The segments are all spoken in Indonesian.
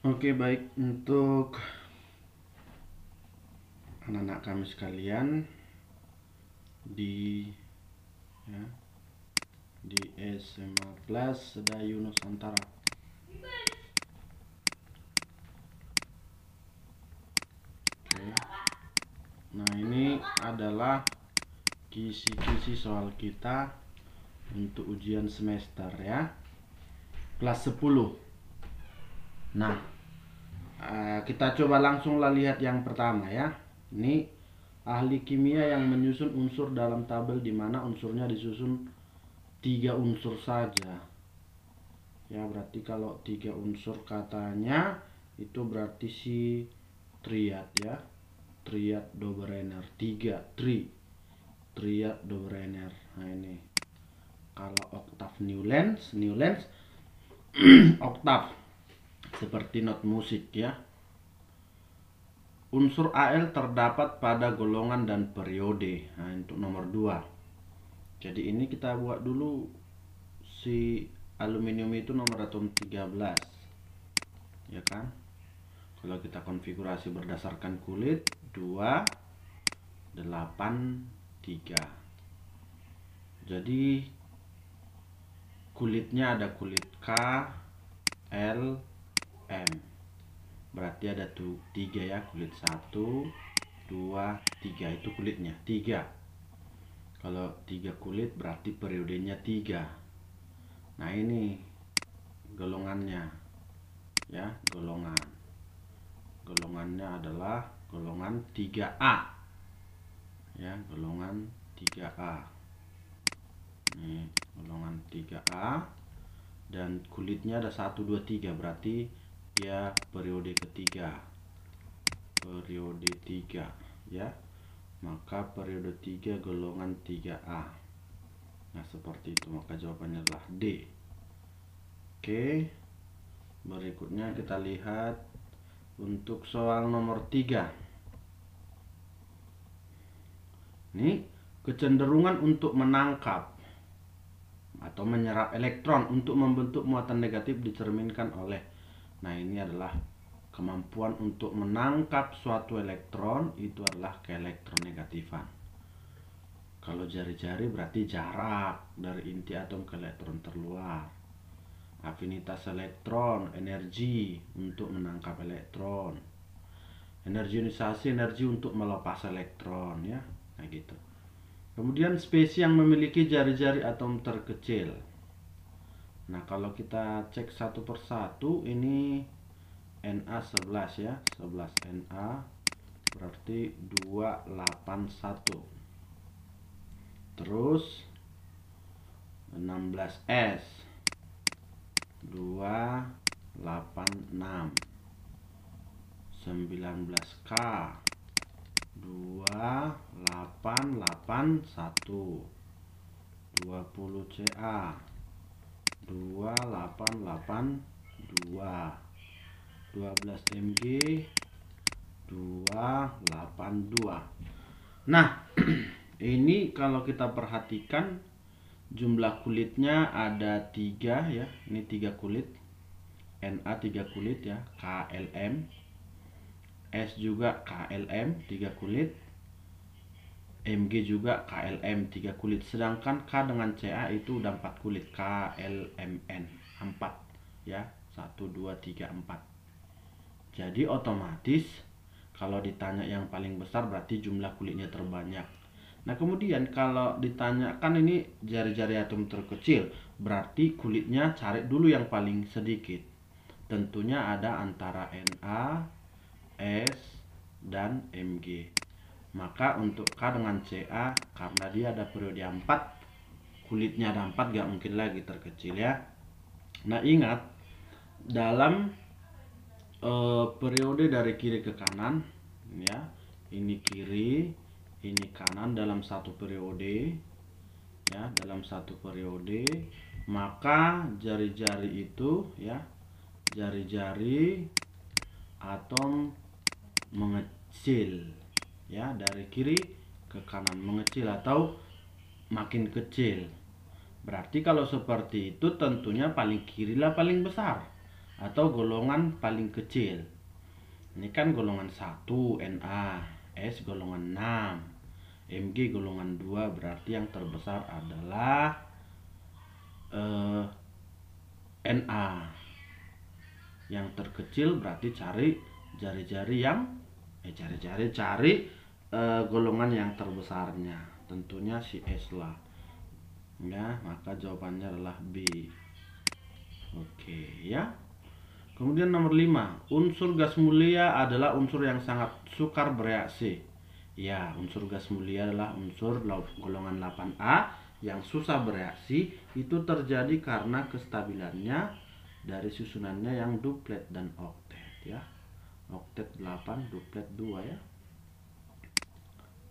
Oke, baik untuk anak-anak kami sekalian di ya, di SMA Plus Sedayu Nusantara. Oke. Nah, ini adalah kisi-kisi soal kita untuk ujian semester ya. Kelas 10. Nah, kita coba langsung lihat yang pertama ya. Ini ahli kimia yang menyusun unsur dalam tabel di mana unsurnya disusun 3 unsur saja. Ya, berarti kalau 3 unsur katanya itu berarti si triad ya. Triad Dobereiner 3 triad Dobereiner. Nah, ini kalau oktav Newlands oktav seperti not musik ya. Unsur Al terdapat pada golongan dan periode. Nah, untuk nomor 2. Jadi ini kita buat dulu si aluminium itu nomor atom 13. Ya kan? Kalau kita konfigurasi berdasarkan kulit 2 8 3. Jadi kulitnya ada kulit K, L, M. Berarti ada tuh 3 ya, kulit 1 2 3 itu kulitnya 3. Kalau 3 kulit berarti periodenya 3. Nah, ini golongannya ya, golongannya adalah golongan 3A ya, golongan 3A. Ini golongan 3A dan kulitnya ada 1 2 3, berarti dia periode ketiga. Periode 3 ya. Maka periode 3 golongan 3A. Nah, seperti itu, maka jawabannya adalah D. Oke. Berikutnya kita lihat untuk soal nomor 3. Ini kecenderungan untuk menangkap atau menyerap elektron untuk membentuk muatan negatif dicerminkan oleh. Nah, ini adalah kemampuan untuk menangkap suatu elektron, itu adalah keelektronegatifan. Kalau jari-jari berarti jarak dari inti atom ke elektron terluar. Afinitas elektron, energi untuk menangkap elektron. Energi ionisasi, energi untuk melepas elektron ya. Nah, gitu. Kemudian spesies yang memiliki jari-jari atom terkecil. Nah, kalau kita cek satu persatu, ini Na11 ya, 11 Na berarti 281. Terus 16S 286. 19K 2881. 20Ca 2882. 12Mg 282. Nah, ini kalau kita perhatikan jumlah kulitnya ada 3 ya. Ini 3 kulit. Na 3 kulit ya, KLM. S juga KLM 3 kulit. Mg juga KLM 3 kulit. Sedangkan K dengan Ca itu udah 4 kulit, KLMN 4 ya. 1 2 3 4. Jadi otomatis kalau ditanya yang paling besar berarti jumlah kulitnya terbanyak. Nah, kemudian kalau ditanyakan ini jari-jari atom terkecil, berarti kulitnya cari dulu yang paling sedikit. Tentunya ada antara Na, S, dan Mg. Maka untuk K dengan Ca, karena dia ada periode 4, kulitnya ada 4, gak mungkin lagi terkecil ya. Nah, ingat dalam periode dari kiri ke kanan ya, ini kiri, ini kanan dalam satu periode ya, dalam satu periode, maka jari-jari itu ya, jari-jari atom mengecil ya, dari kiri ke kanan mengecil atau makin kecil. Berarti kalau seperti itu tentunya paling kiri lah paling besar. atau golongan paling kecil. Ini kan golongan 1 Na, S golongan 6, Mg golongan 2, berarti yang terbesar adalah Na. Yang terkecil berarti cari jari-jari yang cari golongan yang terbesarnya, tentunya si S lah ya, maka jawabannya adalah B. Oke ya. Kemudian nomor 5, unsur gas mulia adalah unsur yang sangat sukar bereaksi. Ya, unsur gas mulia adalah unsur golongan 8A yang susah bereaksi. Itu terjadi karena kestabilannya dari susunannya yang duplet dan oktet ya. Oktet 8, duplet 2 ya.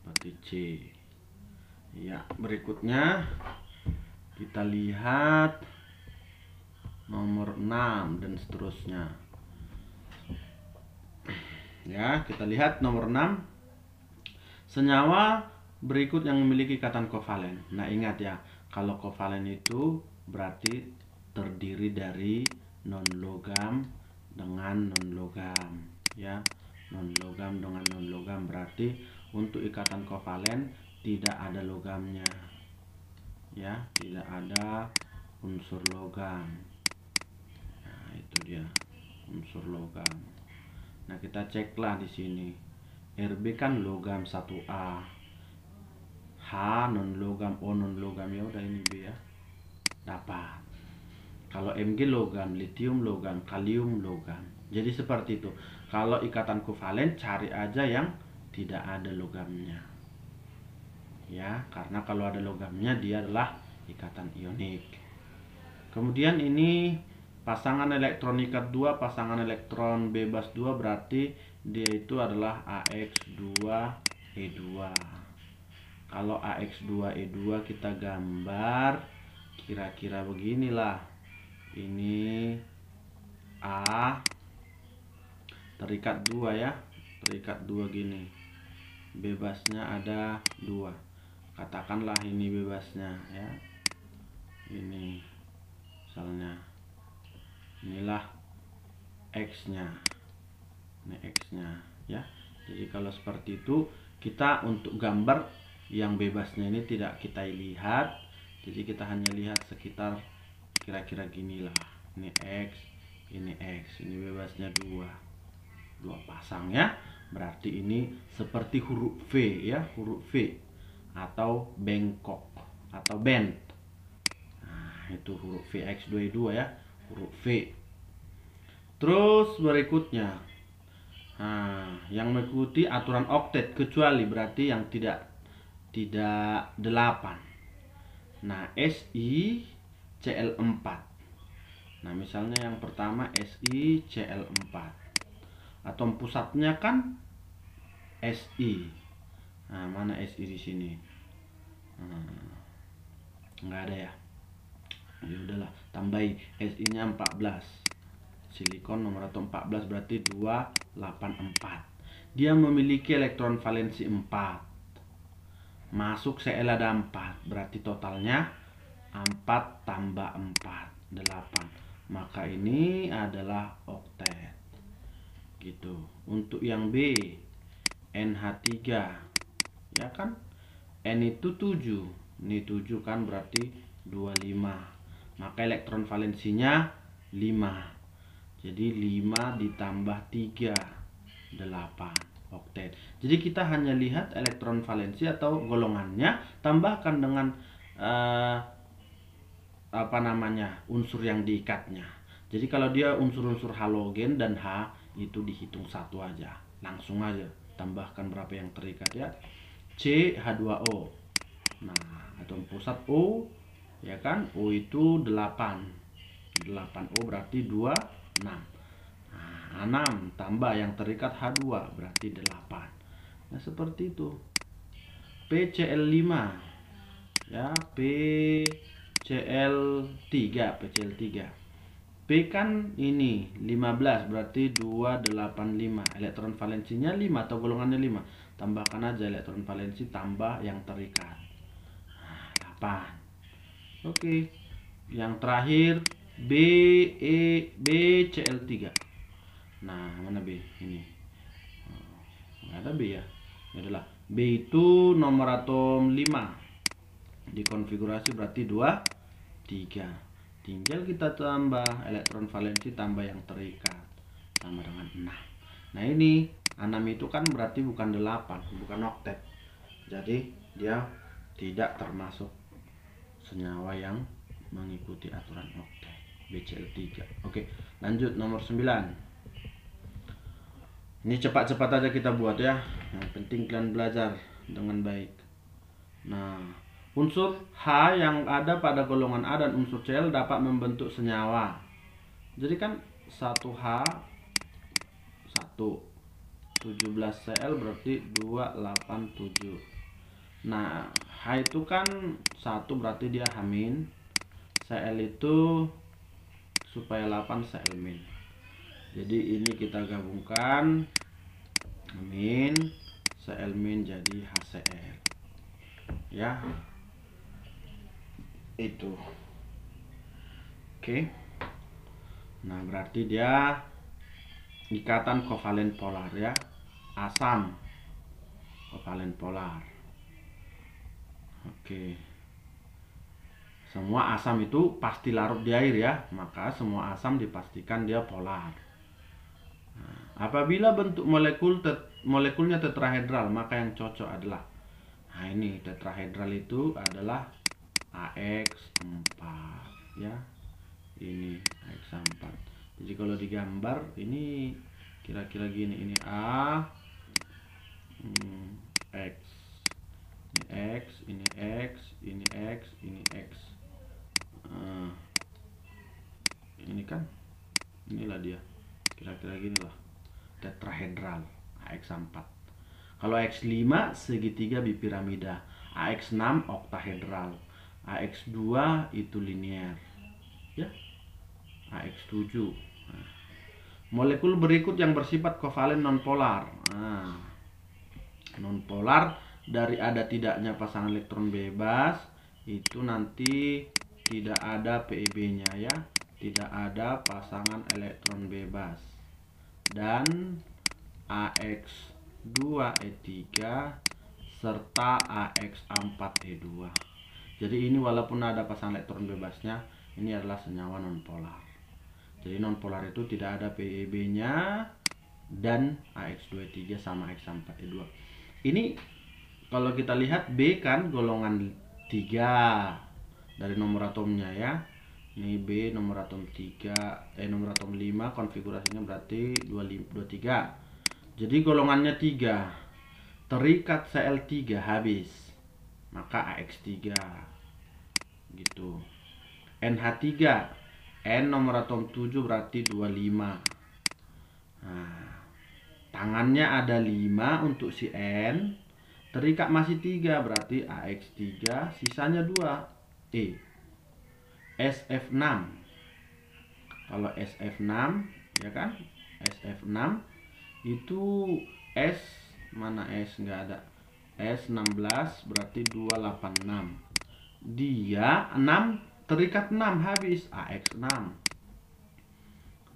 Berarti C. Ya, berikutnya kita lihat nomor 6 dan seterusnya. Ya, kita lihat nomor 6. Senyawa berikut yang memiliki ikatan kovalen. Nah, ingat ya, kalau kovalen itu berarti terdiri dari non-logam dengan non-logam ya. Non-logam dengan non-logam berarti untuk ikatan kovalen tidak ada logamnya ya, tidak ada unsur logam. Nah, itu dia unsur logam. Nah, kita ceklah di sini. Rb kan logam 1A, H non logam, O non logam, ya udah ini B ya. Dapat. Kalau Mg logam, litium logam, kalium logam. Jadi seperti itu. Kalau ikatan kovalen cari aja yang tidak ada logamnya. Ya, karena kalau ada logamnya dia adalah ikatan ionik. Kemudian ini pasangan elektron ikat 2, pasangan elektron bebas 2, berarti dia itu adalah AX2E2. Kalau AX2E2 kita gambar kira-kira beginilah. Ini A terikat 2 ya, terikat 2 gini. Bebasnya ada 2. Katakanlah ini bebasnya ya. Ini misalnya inilah X-nya. Ini X-nya ya. Jadi kalau seperti itu, kita untuk gambar yang bebasnya ini tidak kita lihat. Jadi kita hanya lihat sekitar kira-kira ginilah. Ini X, ini X, ini bebasnya 2 pasang ya. Berarti ini seperti huruf V ya, huruf V atau bengkok atau bend. Nah, itu huruf V, X2E2 ya, huruf V. Terus berikutnya, nah, yang mengikuti aturan oktet kecuali berarti yang tidak 8. Nah, SiCl4. Nah, misalnya yang pertama SiCl4. Atom pusatnya kan Si. Nah, mana Si di sini? Nggak ada ya. Ya udahlah, tambahi Si-nya 14. Silikon nomor atom 14 berarti 284. Dia memiliki elektron valensi 4. Masuk Cl ada 4, berarti totalnya 4 tambah 4, 8. Maka ini adalah oktet. Gitu. Untuk yang B, NH3 ya kan, N itu 7, ini 7 kan berarti 25, maka elektron valensinya 5. Jadi 5 ditambah 3, 8 oktet. Jadi kita hanya lihat elektron valensi atau golongannya, tambahkan dengan unsur yang diikatnya. Jadi kalau dia unsur-unsur halogen dan H itu dihitung 1 aja, langsung aja tambahkan berapa yang terikat ya. CH2O. Nah, atom pusat O ya kan, O itu 8. 8O berarti 26. Nah, 6 tambah yang terikat H2 berarti 8. Nah, seperti itu. PCl5 ya, PCl3. P kan ini 15 berarti 285. Elektron valensinya 5 atau golongannya 5. Tambahkan aja elektron valensi tambah yang terikat. Nah, 8. Oke. Yang terakhir B BCl3. Nah, mana B ini? Nggak ada B ya. Ini adalah B itu nomor atom 5. Dikonfigurasi berarti 2, 3. Tinggal kita tambah elektron valensi tambah yang terikat sama dengan 6. Nah, ini 6 itu kan berarti bukan 8, bukan oktet. Jadi dia tidak termasuk senyawa yang mengikuti aturan oktet BCl3. Oke, lanjut nomor 9. Ini cepat-cepat aja kita buat ya. Yang penting kalian belajar dengan baik. Nah, unsur H yang ada pada golongan A dan unsur Cl dapat membentuk senyawa. Jadi kan 1H 1 17Cl berarti 287. Nah, H itu kan 1 berarti dia H-, Cl itu supaya 8 Cl-. Jadi ini kita gabungkan min Cl- jadi HCl. Ya. Itu. Oke. Nah, berarti dia ikatan kovalen polar ya. Asam kovalen polar. Oke. Semua asam itu pasti larut di air ya, maka semua asam dipastikan dia polar. Nah, apabila bentuk molekulnya tetrahedral, maka yang cocok adalah, nah ini tetrahedral itu adalah AX4 ya. Ini AX4. Jadi kalau digambar ini kira-kira gini, ini A, X, ini X, ini X, ini X, ini X. Ini kan, inilah dia, kira-kira gini lah, tetrahedral AX4. Kalau AX5 segitiga bipiramida, AX6 oktahedral, AX2 itu linear ya, AX7. Nah, molekul berikut yang bersifat kovalen nonpolar. Nah, nonpolar dari ada tidaknya pasangan elektron bebas itu nanti tidak ada PEB-nya ya, tidak ada pasangan elektron bebas, dan AX2E3 serta AX4E2. Jadi ini walaupun ada pasangan elektron bebasnya, ini adalah senyawa nonpolar. Jadi nonpolar itu tidak ada PEB-nya dan AX2E3 sama AX4E2. Ini kalau kita lihat B kan golongan 3 dari nomor atomnya ya. Ini B nomor atom 3, nomor atom 5, konfigurasinya berarti 23. Jadi golongannya 3. Terikat Cl3 habis, maka AX3 gitu. NH3, N nomor atom 7 berarti 25. Nah, tangannya ada 5 untuk si N, terikat masih 3 berarti AX3, sisanya 2. SF6. Kalau SF6 ya kan, SF6 itu S, mana S, nggak ada. S16 berarti 286. Dia 6 terikat 6 habis, AX6.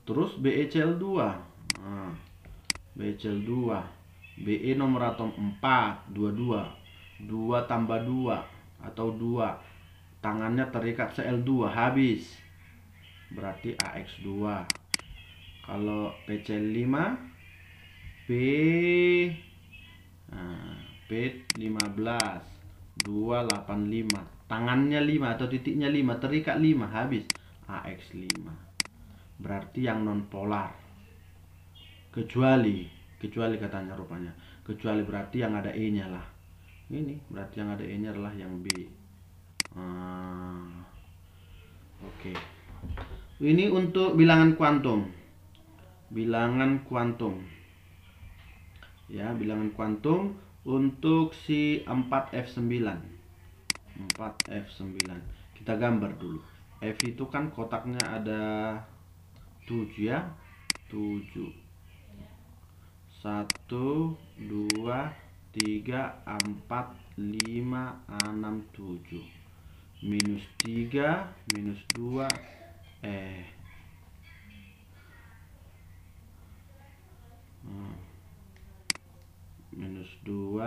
Terus BeCl2. Nah, BeCl2, Be nomor atom 4, 22. 2 tambah 2 atau 2. Tangannya terikat Cl2 habis, berarti AX2. Kalau PCl5 P, nah, P15 285, tangannya 5 atau titiknya 5, terikat 5 habis, AX5. Berarti yang nonpolar. Kecuali katanya rupanya. Kecuali berarti yang ada E-nya lah. Ini berarti yang ada E-nya adalah yang B. Oke. Ini untuk bilangan kuantum. Bilangan kuantum. Ya, bilangan kuantum untuk si 4F9. 4F9. Kita gambar dulu. F itu kan kotaknya ada 7 ya. 7. 1 2 3 4 5 6 7. -3, -2, minus 2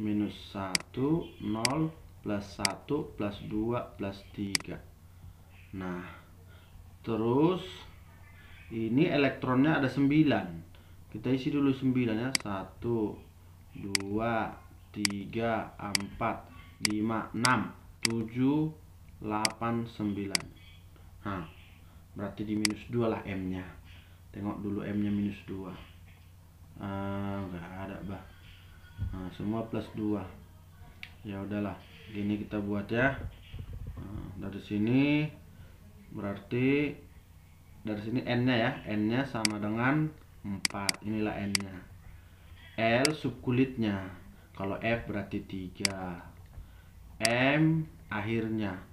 minus 1 0 plus 1 plus 2 plus 3. Nah, terus ini elektronnya ada 9. Kita isi dulu 9 ya. 1 2 3 4 5 6 7 8 9. Nah, berarti di minus 2 lah M nya. Tengok dulu M nya minus 2. Enggak ada bah. Nah, semua plus 2. Ya udahlah, gini kita buat ya. Dari sini berarti dari sini N nya ya, N nya sama dengan 4. Inilah N nya. L subkulitnya. Kalau F berarti 3. M akhirnya.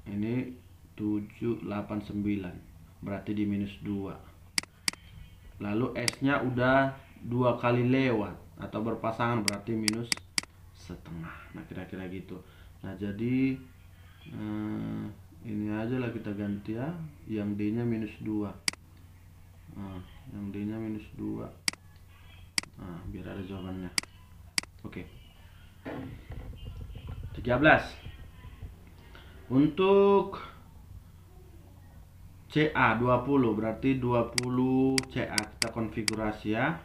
Ini 7 8 9. Berarti di minus 2. Lalu S nya udah 2 kali lewat atau berpasangan, berarti minus setengah. Nah, kira-kira gitu. Nah, jadi ini aja lah kita ganti ya. Yang D nya minus 2. Yang D nya minus 2. Biar ada jawabannya. Oke. 13. Untuk CA 20, berarti 20 CA kita konfigurasi ya.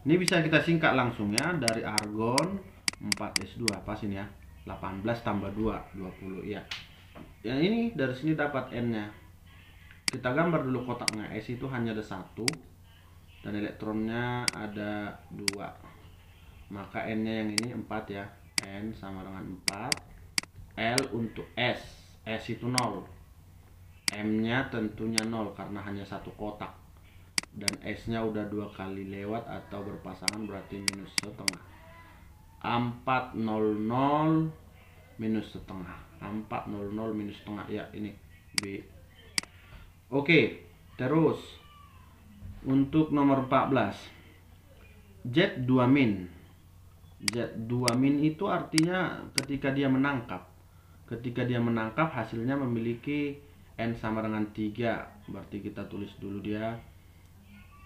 Ini bisa kita singkat langsung ya, dari argon 4S2 pas ini ya. 18 tambah 2 20 ya. Yang ini dari sini dapat N nya. Kita gambar dulu kotaknya. S itu hanya ada 1 dan elektronnya ada 2. Maka N nya yang ini 4 ya. N sama dengan 4. L untuk S. S itu 0. M nya tentunya 0 karena hanya satu kotak. Dan S nya udah 2 kali lewat atau berpasangan, berarti minus setengah. 400 minus setengah. 400 minus setengah ya, ini B. Oke, terus untuk nomor 14 Z2 min. Z2 min itu artinya ketika dia menangkap. Ketika dia menangkap hasilnya memiliki N sama dengan 3. Berarti kita tulis dulu dia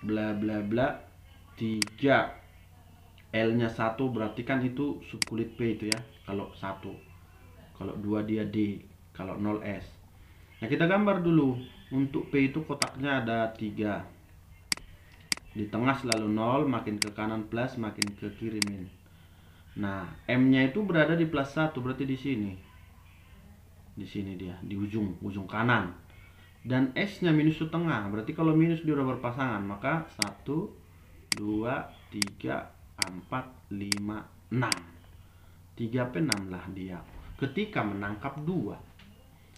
bla bla bla 3. L nya 1 berarti kan itu subkulit P itu ya. Kalau 1. Kalau 2 dia D. Kalau 0 S. Nah, kita gambar dulu. Untuk P itu kotaknya ada 3. Di tengah selalu 0, makin ke kanan plus, makin ke kiri min. Nah, M nya itu berada di plus 1, berarti di sini. Di sini dia, di ujung kanan. Dan S nya minus setengah, berarti kalau minus dia udah berpasangan, maka 1 2 3 4 5 6. 3P 6 lah dia. Ketika menangkap 2.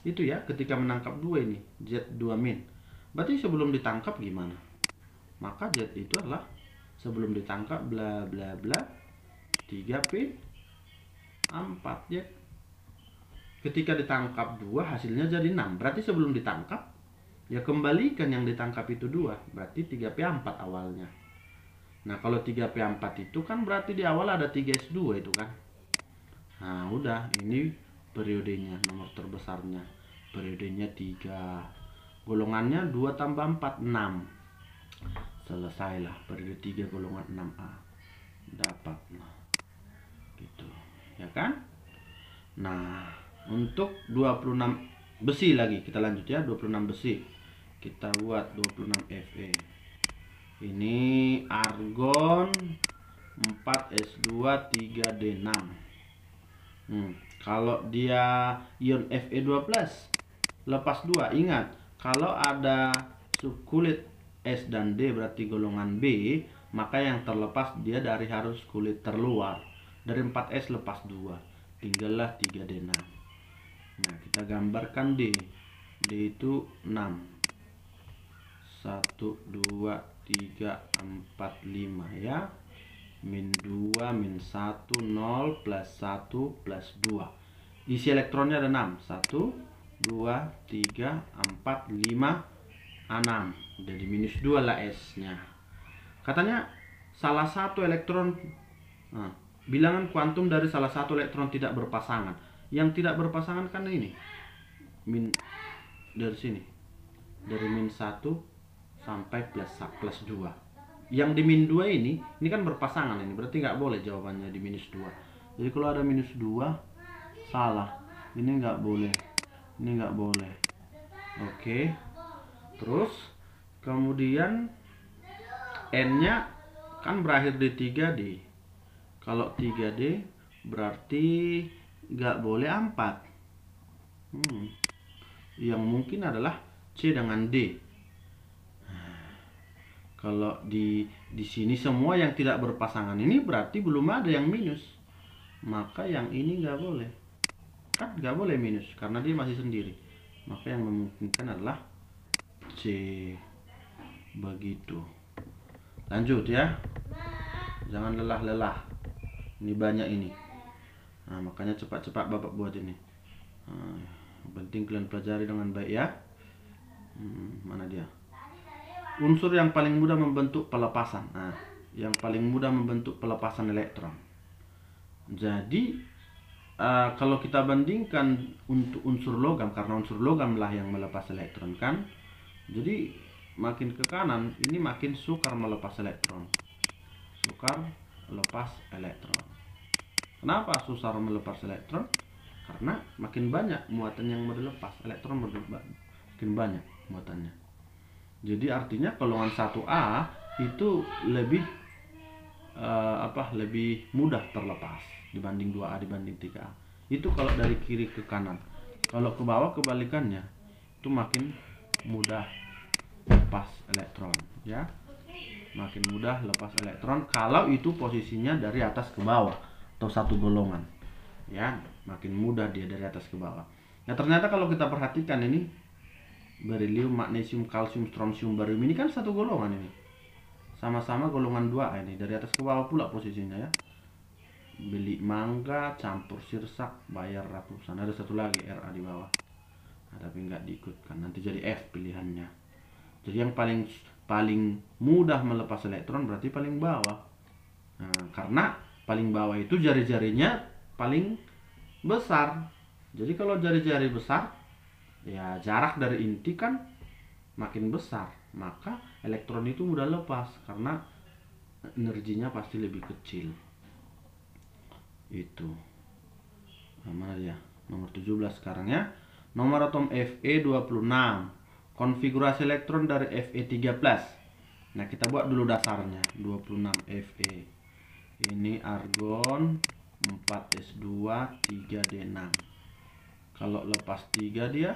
Itu ya, ketika menangkap 2 ini, Z2 min. Berarti sebelum ditangkap gimana? Maka Z itu adalah sebelum ditangkap bla bla bla 3P 4 ya. Ketika ditangkap 2 hasilnya jadi 6. Berarti sebelum ditangkap ya kembalikan yang ditangkap itu 2. Berarti 3P4 awalnya. Nah, kalau 3P4 itu kan berarti di awal ada 3S2 itu kan. Nah, udah, ini periodenya, nomor terbesarnya. Periodenya 3. Golongannya 2 tambah 4 6. Selesailah periode 3 golongan 6A. Dapat. Nah, gitu. Ya kan? Nah, untuk 26 besi lagi kita lanjut ya. 26 besi kita buat 26 Fe. Ini argon 4S2 3D6. Kalau dia ion Fe2+ lepas 2, ingat kalau ada subkulit S dan D berarti golongan B, maka yang terlepas dia dari harus kulit terluar. Dari 4S lepas 2, tinggallah 3D6. Nah, kita gambarkan D. D itu 6. 1 2 3 4 5 ya. Min 2 min 1 0 plus 1 plus 2. Isi elektronnya ada 6. 1 2 3 4 5 6. Jadi minus 2 lah S nya. Katanya salah satu elektron, bilangan kuantum dari salah satu elektron tidak berpasangan. Yang tidak berpasangan kan ini min dari sini, dari -1 sampai plus 2. Yang di -2 ini kan berpasangan, ini berarti nggak boleh jawabannya di -2. Jadi kalau ada -2 salah, ini nggak boleh, ini nggak boleh. Oke, terus kemudian n-nya kan berakhir di 3D. Kalau 3D berarti nggak boleh 4. Yang mungkin adalah C dengan D. Kalau di sini semua yang tidak berpasangan ini berarti belum ada yang minus, maka yang ini nggak boleh, kan nggak boleh minus karena dia masih sendiri. Maka yang memungkinkan adalah C. Begitu. Lanjut ya, jangan lelah-lelah, ini banyak ini. Nah, makanya cepat-cepat bapak buat ini. Penting kalian pelajari dengan baik ya. Mana dia? Unsur yang paling mudah membentuk pelepasan. Nah, yang paling mudah membentuk pelepasan elektron. Jadi kalau kita bandingkan untuk unsur logam, karena unsur logam lah yang melepas elektron kan. Jadi makin ke kanan ini makin sukar melepas elektron. Sukar melepas elektron. Kenapa susah melepas elektron? Karena makin banyak muatan yang mau dilepas, elektron makin banyak muatannya. Jadi artinya golongan 1A itu lebih lebih mudah terlepas dibanding 2A dibanding 3A. Itu kalau dari kiri ke kanan. Kalau ke bawah kebalikannya, itu makin mudah lepas elektron ya. Makin mudah lepas elektron kalau itu posisinya dari atas ke bawah atau satu golongan. Ya, makin mudah dia dari atas ke bawah. Nah, ternyata kalau kita perhatikan ini berilium, magnesium, kalsium, strontium, barium ini kan satu golongan ini. Sama-sama golongan 2A ini, dari atas ke bawah pula posisinya ya. Bilik mangga, campur sirsak, bayar ratusan. Ada satu lagi Ra di bawah. Nah, tapi nggak diikutkan, nanti jadi F pilihannya. Jadi yang paling mudah melepas elektron berarti paling bawah. Nah, karena paling bawah itu jari-jarinya paling besar. Jadi kalau jari-jari besar, ya jarak dari inti kan makin besar, maka elektron itu mudah lepas karena energinya pasti lebih kecil. Itu. Nah, mana dia? Nomor 17 sekarang ya. Nomor atom Fe26. Konfigurasi elektron dari Fe3+. Nah, kita buat dulu dasarnya. 26 Fe. Ini argon 4s2 3d6. Kalau lepas 3 dia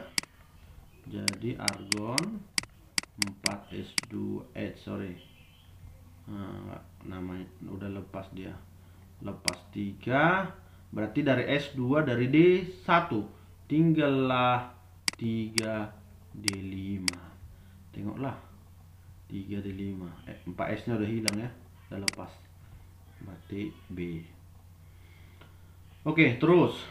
jadi argon 4s2 namanya udah lepas dia. Lepas 3 berarti dari S2 dari D1 tinggallah 3D5. Tengoklah 3D5. 4S nya udah hilang ya, udah lepas. Berarti B. Oke, terus.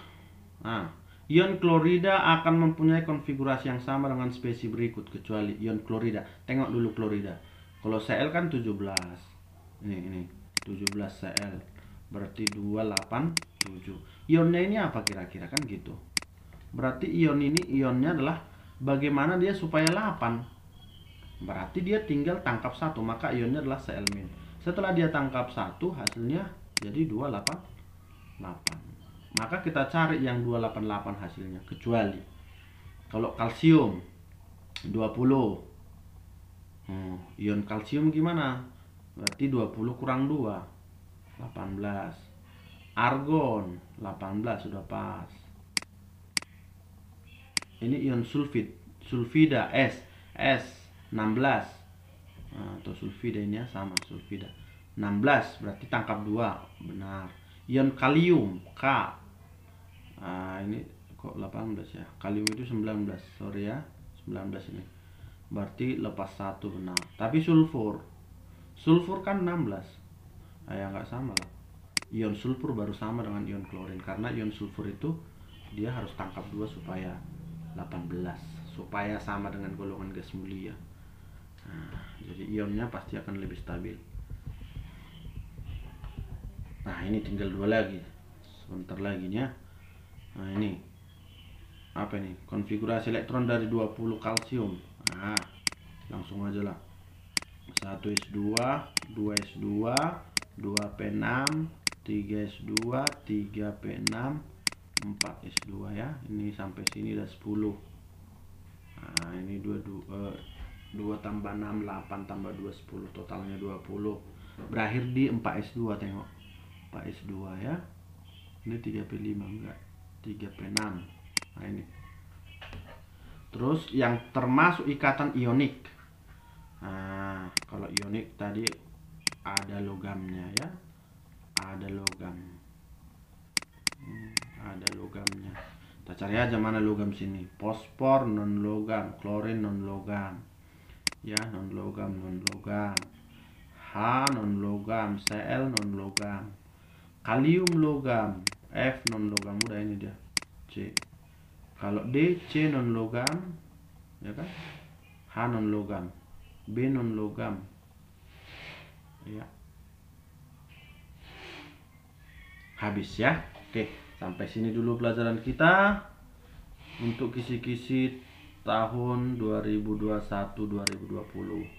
Nah, ion klorida akan mempunyai konfigurasi yang sama dengan spesies berikut kecuali ion klorida. Tengok dulu klorida. Kalau Cl kan 17. Ini 17 Cl. Berarti 287. Ionnya ini apa kira-kira kan gitu. Berarti ion ini ionnya adalah bagaimana dia supaya 8. Berarti dia tinggal tangkap 1, maka ionnya adalah Cl-. Setelah dia tangkap 1, hasilnya jadi 288. Maka kita cari yang 288 hasilnya, kecuali kalau kalsium 20. Ion kalsium gimana? Berarti 20 kurang 2 18. Argon 18 sudah pas. Ini ion sulfid, sulfida S 16. Atau sulfida ini ya, sama sulfida 16 berarti tangkap 2, benar. Ion kalium K. Ini kok 18 ya, kalium itu 19, sorry ya, 19 ini berarti lepas 1, benar. Tapi sulfur kan 16. Ya nggak sama lah. Ion sulfur baru sama dengan ion klorin, karena ion sulfur itu dia harus tangkap 2 supaya 18, supaya sama dengan golongan gas mulia. Jadi ionnya pasti akan lebih stabil. Nah, ini tinggal 2 lagi, sebentar lagi ya. Nah, ini apa nih? Konfigurasi elektron dari 20 kalsium. Nah, langsung aja lah. 1s2, 2s2, 2p6, 3s2, 3p6, 4s2 ya. Ini sampai sini udah 10. Nah, ini 2 tambah 6, 8 tambah 2, 10. Totalnya 20. Berakhir di 4s2, tengok. 4s2 ya. Ini 3p5 enggak. 3p6. Nah, ini. Terus yang termasuk ikatan ionik. Nah, kalau ionik tadi ada logamnya ya. Ada logam. Ada logamnya. Kita cari aja mana logam sini. Fosfor non logam, klorin non logam. Ya, non logam, non logam. H non logam, Cl non logam. Kalium logam, F non logam, udah ini dia. C. Kalau D, C non logam, ya kan? H non logam, B non logam. Ya. Habis ya. Oke, sampai sini dulu pelajaran kita untuk kisi-kisi tahun 2021-2020.